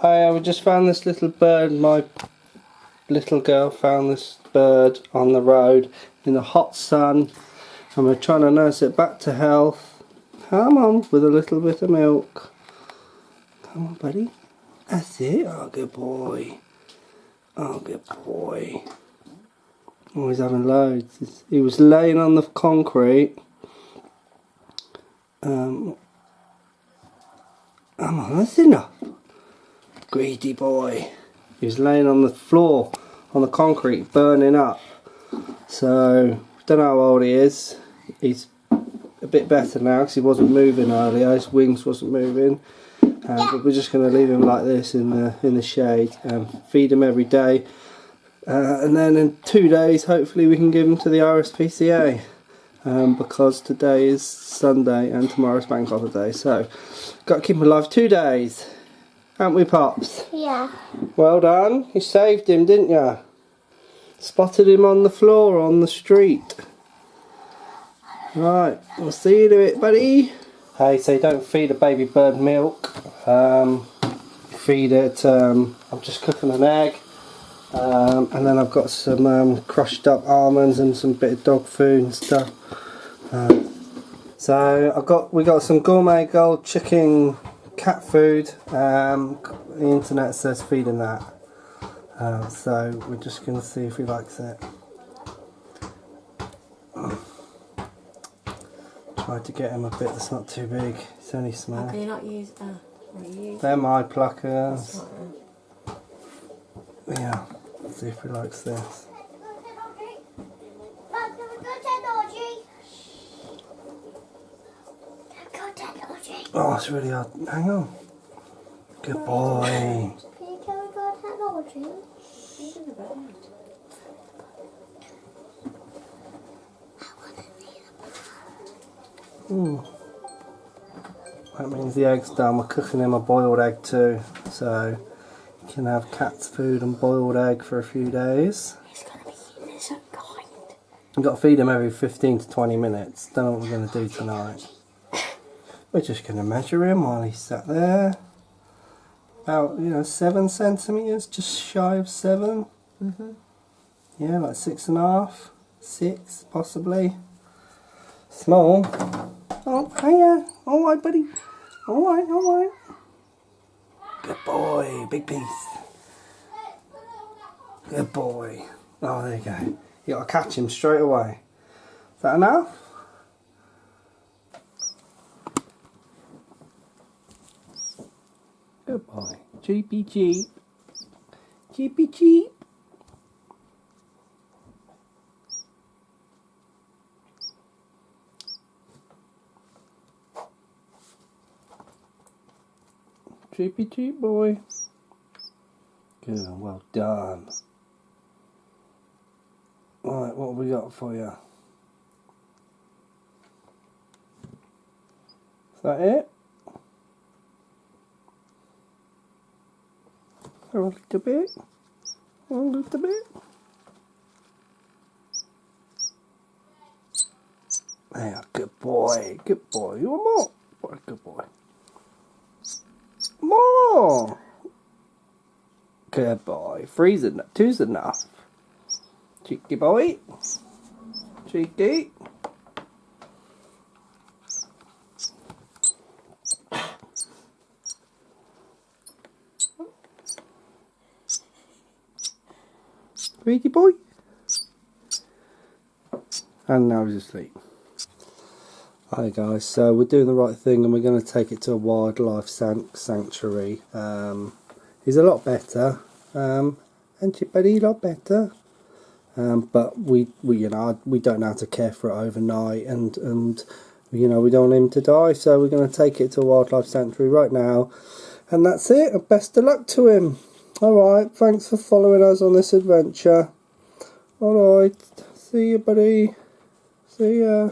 Hi, we just found this little bird. My little girl found this bird on the road in the hot sun, and we're trying to nurse it back to health. Come on, with a little bit of milk. Come on, buddy. That's it. Oh, good boy. Oh, good boy. Oh, he's having loads. He was laying on the concrete. Come on, that's enough. Greedy boy. He was laying on the floor, on the concrete, burning up. So, don't know how old he is. He's a bit better now because he wasn't moving earlier. His wings wasn't moving. But we're just going to leave him like this in the shade and feed him every day. And then in 2 days, hopefully, we can give him to the RSPCA. Because today is Sunday and tomorrow's bank holiday. So, got to keep him alive 2 days. Haven't we, Pops? Yeah. Well done. You saved him, didn't you? Spotted him on the floor on the street. Right, we'll see you do it, buddy. Hey, so you don't feed a baby bird milk. Feed it, I'm just cooking an egg. And then I've got some crushed up almonds and some bit of dog food and stuff. So we got some gourmet gold chicken cat food. The internet says feed him that. So we're just going to see if he likes it. Try to get him a bit that's not too big. It's only small. Can you not use? They're my pluckers. Yeah. Let's see if he likes this. Oh, it's really hard. Hang on. Good boy. Ooh. That means the egg's done. We're cooking him a boiled egg too. So you can have cat's food and boiled egg for a few days. He's going to be eating his own kind. You've got to feed him every 15 to 20 minutes. Don't know what we're going to do tonight. We're just going to measure him while he's sat there. About, 7 centimetres, just shy of 7. Yeah, like 6.5, 6 possibly. Small. Oh, hiya. Alright, buddy. Alright. Good boy, big piece. Good boy. Oh, there you go. You got to catch him straight away. Is that enough? Good boy. Cheepy cheep. Cheepy cheep. Cheepy cheep boy. Good, well done. Right, what have we got for you? Is that it? A little bit. A little bit. There, good boy. Good boy. You want more? Good boy. More! Good boy. 2's enough. Cheeky boy. Cheeky. Greedy boy. And now he's asleep. Hi guys, so we're doing the right thing and we're going to take it to a wildlife sanctuary. He's a lot better, and your buddy a lot better. But we don't know how to care for it overnight, and we don't want him to die, so we're going to take it to a wildlife sanctuary right now. And that's it. And best of luck to him. Alright, thanks for following us on this adventure. Alright, see you buddy. See ya.